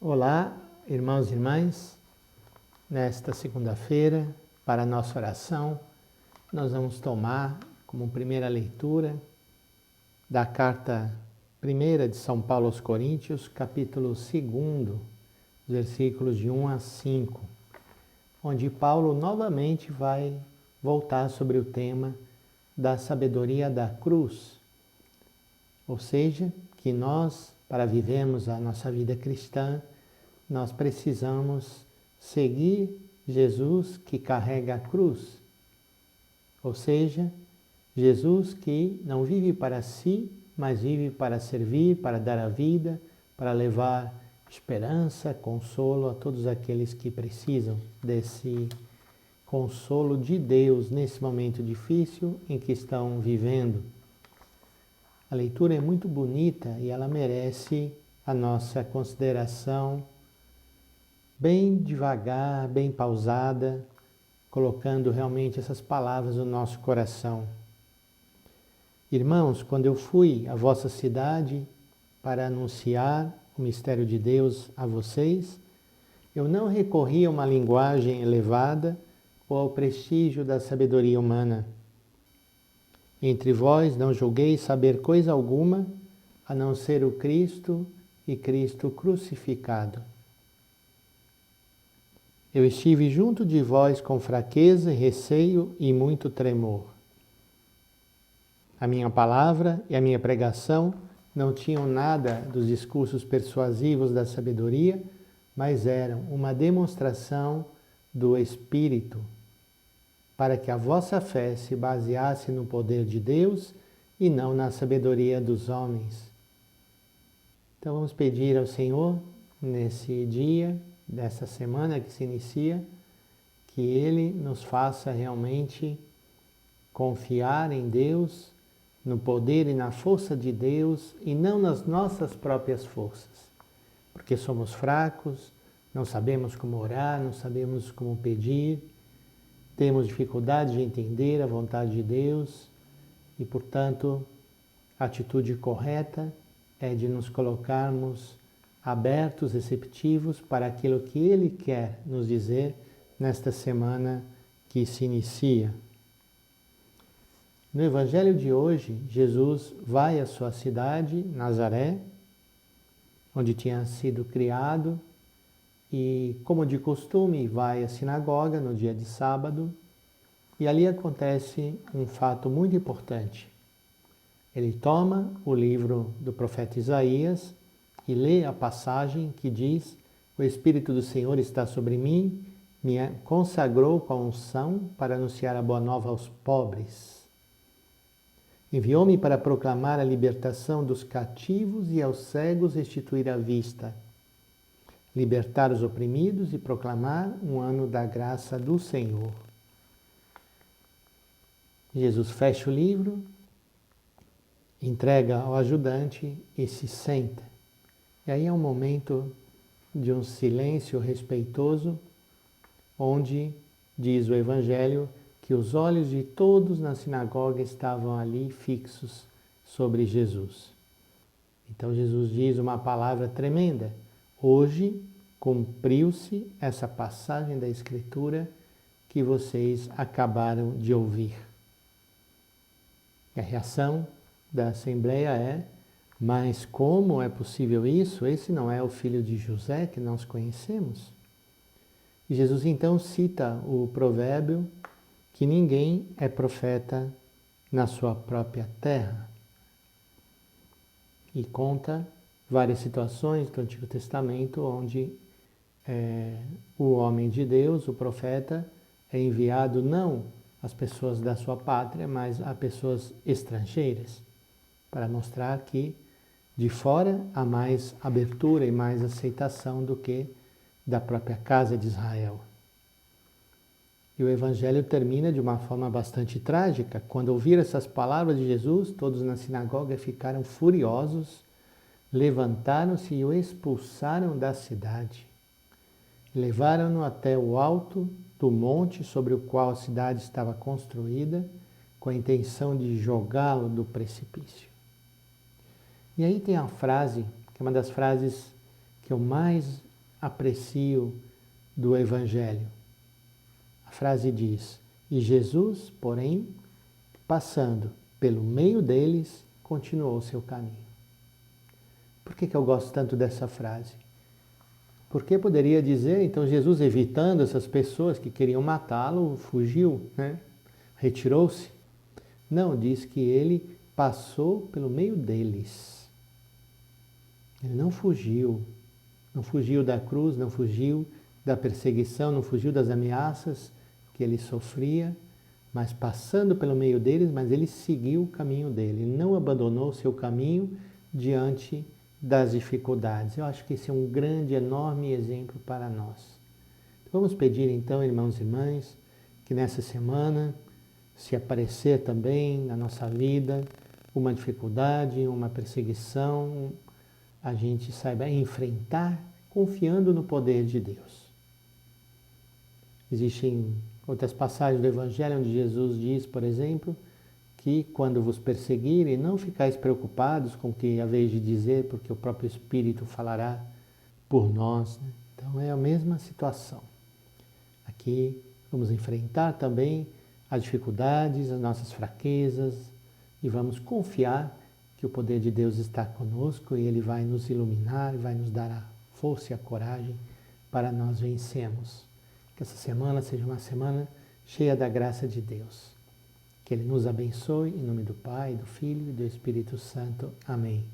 Olá, irmãos e irmãs. Nesta segunda-feira, para a nossa oração, nós vamos tomar como primeira leitura da carta primeira de São Paulo aos Coríntios, capítulo 2, versículos de 1 a 5, onde Paulo novamente vai voltar sobre o tema da sabedoria da cruz, ou seja, que nós, para vivermos a nossa vida cristã, nós precisamos seguir Jesus que carrega a cruz, ou seja, Jesus que não vive para si, mas vive para servir, para dar a vida, para levar esperança, consolo a todos aqueles que precisam desse consolo de Deus nesse momento difícil em que estão vivendo. A leitura é muito bonita e ela merece a nossa consideração bem devagar, bem pausada, colocando realmente essas palavras no nosso coração. Irmãos, quando eu fui à vossa cidade para anunciar o mistério de Deus a vocês, eu não recorri a uma linguagem elevada ou ao prestígio da sabedoria humana. Entre vós não julguei saber coisa alguma, a não ser o Cristo e Cristo crucificado. Eu estive junto de vós com fraqueza, receio e muito tremor. A minha palavra e a minha pregação não tinham nada dos discursos persuasivos da sabedoria, mas eram uma demonstração do Espírito, para que a vossa fé se baseasse no poder de Deus e não na sabedoria dos homens. Então vamos pedir ao Senhor, nesse dia, dessa semana que se inicia, que Ele nos faça realmente confiar em Deus, no poder e na força de Deus e não nas nossas próprias forças, porque somos fracos, não sabemos como orar, não sabemos como pedir, temos dificuldade de entender a vontade de Deus e, portanto, a atitude correta é de nos colocarmos abertos, receptivos para aquilo que Ele quer nos dizer nesta semana que se inicia. No Evangelho de hoje, Jesus vai à sua cidade, Nazaré, onde tinha sido criado, e, como de costume, vai à sinagoga no dia de sábado, e ali acontece um fato muito importante. Ele toma o livro do profeta Isaías e lê a passagem que diz: "O Espírito do Senhor está sobre mim, me consagrou com a unção para anunciar a boa nova aos pobres. Enviou-me para proclamar a libertação dos cativos e aos cegos restituir a vista, libertar os oprimidos e proclamar um ano da graça do Senhor." Jesus fecha o livro, entrega ao ajudante e se senta. E aí é um momento de um silêncio respeitoso, onde diz o Evangelho que os olhos de todos na sinagoga estavam ali fixos sobre Jesus. Então Jesus diz uma palavra tremenda: hoje cumpriu-se essa passagem da Escritura que vocês acabaram de ouvir. E a reação da Assembleia é: mas como é possível isso? Esse não é o filho de José que nós conhecemos? E Jesus então cita o provérbio que ninguém é profeta na sua própria terra. E conta várias situações do Antigo Testamento onde o homem de Deus, o profeta, é enviado não às pessoas da sua pátria, mas a pessoas estrangeiras, para mostrar que de fora há mais abertura e mais aceitação do que da própria casa de Israel. E o Evangelho termina de uma forma bastante trágica. Quando ouviram essas palavras de Jesus, todos na sinagoga ficaram furiosos, levantaram-se e o expulsaram da cidade. Levaram-no até o alto do monte sobre o qual a cidade estava construída, com a intenção de jogá-lo do precipício. E aí tem a frase, que é uma das frases que eu mais aprecio do Evangelho. A frase diz: e Jesus, porém, passando pelo meio deles, continuou seu caminho. Por que eu gosto tanto dessa frase? Porque poderia dizer, então Jesus, evitando essas pessoas que queriam matá-lo, fugiu, né? Retirou-se. Não, diz que ele passou pelo meio deles. Ele não fugiu. Não fugiu da cruz, não fugiu da perseguição, não fugiu das ameaças que ele sofria, mas passando pelo meio deles, mas ele seguiu o caminho dele. Ele não abandonou o seu caminho diante das dificuldades. Eu acho que esse é um grande, enorme exemplo para nós. Vamos pedir então, irmãos e irmãs, que nessa semana, se aparecer também na nossa vida uma dificuldade, uma perseguição, a gente saiba enfrentar confiando no poder de Deus. Existem outras passagens do Evangelho onde Jesus diz, por exemplo, que quando vos perseguirem, não ficais preocupados com o que haveis de dizer, porque o próprio Espírito falará por nós. Né? Então é a mesma situação. Aqui vamos enfrentar também as dificuldades, as nossas fraquezas e vamos confiar que o poder de Deus está conosco e Ele vai nos iluminar, vai nos dar a força e a coragem para nós vencermos. Que essa semana seja uma semana cheia da graça de Deus. Que Ele nos abençoe, em nome do Pai, do Filho e do Espírito Santo. Amém.